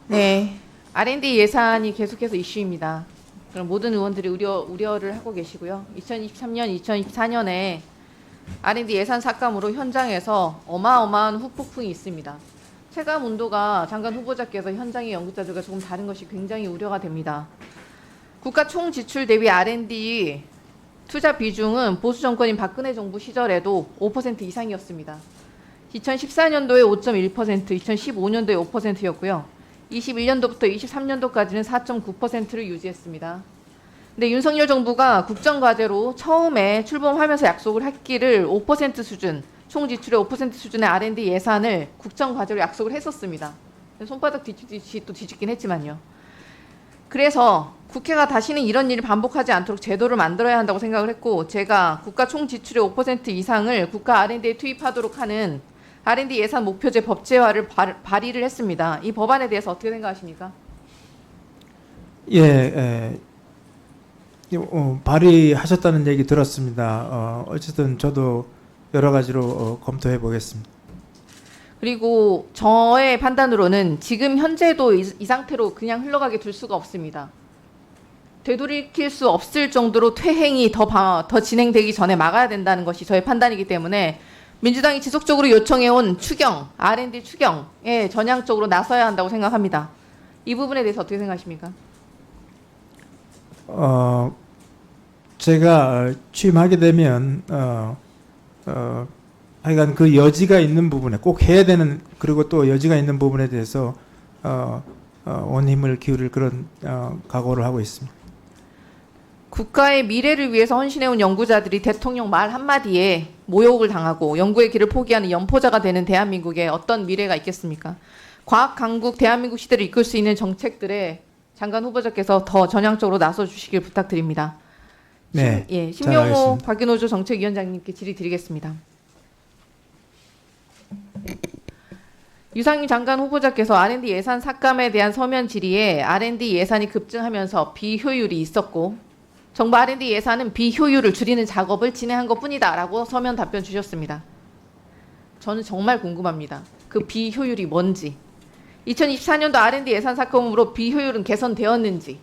네, R&D 예산이 계속해서 이슈입니다. 그럼 모든 의원들이 우려를 하고 계시고요. 2023년, 2024년에 R&D 예산 삭감으로 현장에서 어마어마한 후폭풍이 있습니다. 체감 온도가 장관 후보자께서 현장의 연구자들과 조금 다른 것이 굉장히 우려가 됩니다. 국가 총 지출 대비 R&D 투자 비중은 보수 정권인 박근혜 정부 시절에도 5% 이상이었습니다. 2014년도에 5.1%, 2015년도에 5%였고요. 21년도부터 23년도까지는 4.9%를 유지했습니다. 근데 윤석열 정부가 국정과제로 처음에 출범하면서 약속을 했기를 5% 수준, 총 지출의 5% 수준의 R&D 예산을 국정과제로 약속을 했었습니다. 손바닥 뒤집듯이 또 뒤집긴 했지만요. 그래서 국회가 다시는 이런 일을 반복하지 않도록 제도를 만들어야 한다고 생각을 했고, 제가 국가 총 지출의 5% 이상을 국가 R&D에 투입하도록 하는 R&D 예산 목표제 법제화를 발의를 했습니다. 이 법안에 대해서 어떻게 생각하십니까? 예, 발의하셨다는 얘기 들었습니다. 어쨌든 저도 여러 가지로 검토해 보겠습니다. 그리고 저의 판단으로는 지금 현재도 이 상태로 그냥 흘러가게 둘 수가 없습니다. 되돌이킬 수 없을 정도로 퇴행이 더 진행되기 전에 막아야 된다는 것이 저의 판단이기 때문에 민주당이 지속적으로 요청해온 추경, R&D 추경에 전향적으로 나서야 한다고 생각합니다. 이 부분에 대해서 어떻게 생각하십니까? 제가 취임하게 되면 하여간 그 여지가 있는 부분에 꼭 해야 되는, 그리고 또 여지가 있는 부분에 대해서 온 힘을 기울일 그런 각오를 하고 있습니다. 국가의 미래를 위해서 헌신해온 연구자들이 대통령 말 한마디에 모욕을 당하고 연구의 길을 포기하는 연포자가 되는 대한민국에 어떤 미래가 있겠습니까? 과학 강국 대한민국 시대를 이끌 수 있는 정책들에 장관 후보자께서 더 전향적으로 나서 주시길 부탁드립니다. 네, 신명호 잘하겠습니다. 박윤호조 정책위원장님께 질의드리겠습니다. 유상임 장관 후보자께서 R&D 예산 삭감에 대한 서면 질의에 R&D 예산이 급증하면서 비효율이 있었고 정부 R&D 예산은 비효율을 줄이는 작업을 진행한 것뿐이다 라고 서면 답변 주셨습니다. 저는 정말 궁금합니다. 그 비효율이 뭔지, 2024년도 R&D 예산 삭감으로 비효율은 개선되었는지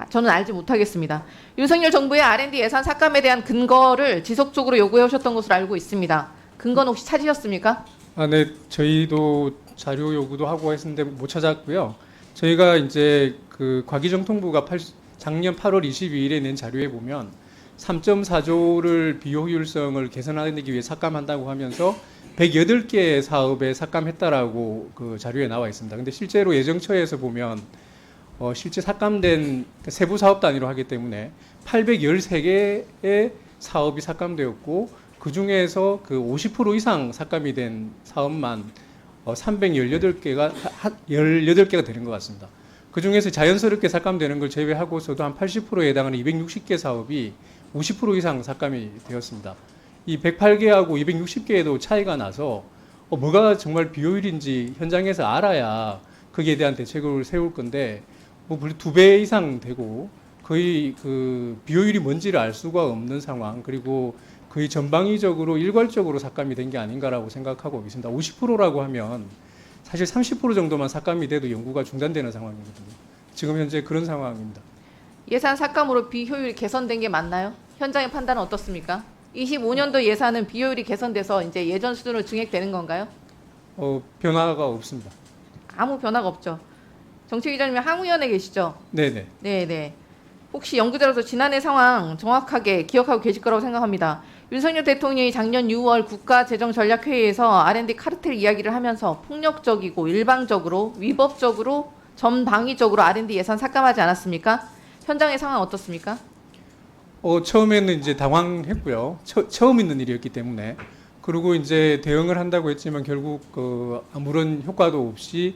저는 알지 못하겠습니다. 윤석열 정부의 R&D 예산 삭감에 대한 근거를 지속적으로 요구해 오셨던 것으로 알고 있습니다. 근거는 혹시 찾으셨습니까? 네, 저희도 자료 요구도 하고 했는데 못 찾았고요. 저희가 이제 그 과기정통부가 작년 8월 22일에 낸 자료에 보면 3.4조를 비효율성을 개선하기 위해 삭감한다고 하면서 108개 사업에 삭감했다라고 그 자료에 나와 있습니다. 근데 실제로 예정처에서 보면 실제 삭감된 세부 사업 단위로 하기 때문에 813개의 사업이 삭감되었고 그 중에서 그 50% 이상 삭감이 된 사업만 318개가 되는 것 같습니다. 그 중에서 자연스럽게 삭감되는 걸 제외하고서도 한 80%에 해당하는 260개 사업이 50% 이상 삭감이 되었습니다. 이 108개하고 260개에도 차이가 나서 뭐가 정말 비효율인지 현장에서 알아야 거기에 대한 대책을 세울 건데 뭐 2배 이상 되고 거의 그 비효율이 뭔지를 알 수가 없는 상황, 그리고 거의 전방위적으로 일괄적으로 삭감이 된 게 아닌가라고 생각하고 있습니다. 50%라고 하면 사실 30% 정도만 삭감이 돼도 연구가 중단되는 상황이거든요. 지금 현재 그런 상황입니다. 예산 삭감으로 비효율이 개선된 게 맞나요? 현장의 판단은 어떻습니까? 25년도 예산은 비효율이 개선돼서 이제 예전 수준으로 증액되는 건가요? 변화가 없습니다. 아무 변화가 없죠. 정책위원장님 항의원에 계시죠? 네네. 네네. 혹시 연구자로서 지난해 상황 정확하게 기억하고 계실 거라고 생각합니다. 윤석열 대통령이 작년 6월 국가재정전략회의에서 R&D 카르텔 이야기를 하면서 폭력적이고 일방적으로 위법적으로 전방위적으로 R&D 예산 삭감하지 않았습니까? 현장의 상황 어떻습니까? 처음에는 이제 당황했고요. 처음 있는 일이었기 때문에. 그리고 이제 대응을 한다고 했지만 결국 아무런 효과도 없이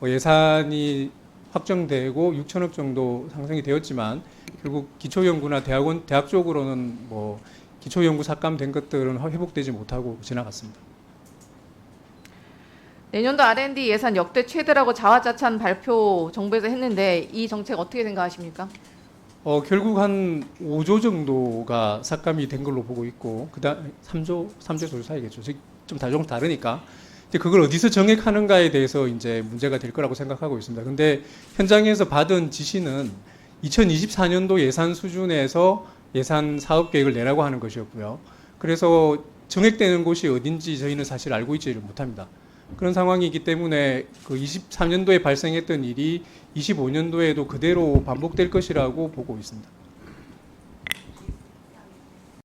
예산이 확정되고 6천억 정도 상승이 되었지만 결국 기초연구나 대학 쪽으로는 뭐 기초연구 삭감된 것들은 회복되지 못하고 지나갔습니다. 내년도 R&D 예산 역대 최대라고 자화자찬 발표 정부에서 했는데 이 정책 어떻게 생각하십니까? 결국 한 5조 정도가 삭감이 된 걸로 보고 있고, 그다음 3조 사이겠죠. 좀 다르니까 이제 그걸 어디서 정액하는가에 대해서 이제 문제가 될 거라고 생각하고 있습니다. 근데 현장에서 받은 지시는 2024년도 예산 수준에서 예산 사업 계획을 내라고 하는 것이었고요. 그래서 정액되는 곳이 어딘지 저희는 사실 알고 있지를 못합니다. 그런 상황이기 때문에 그 23년도에 발생했던 일이 25년도에도 그대로 반복될 것이라고 보고 있습니다.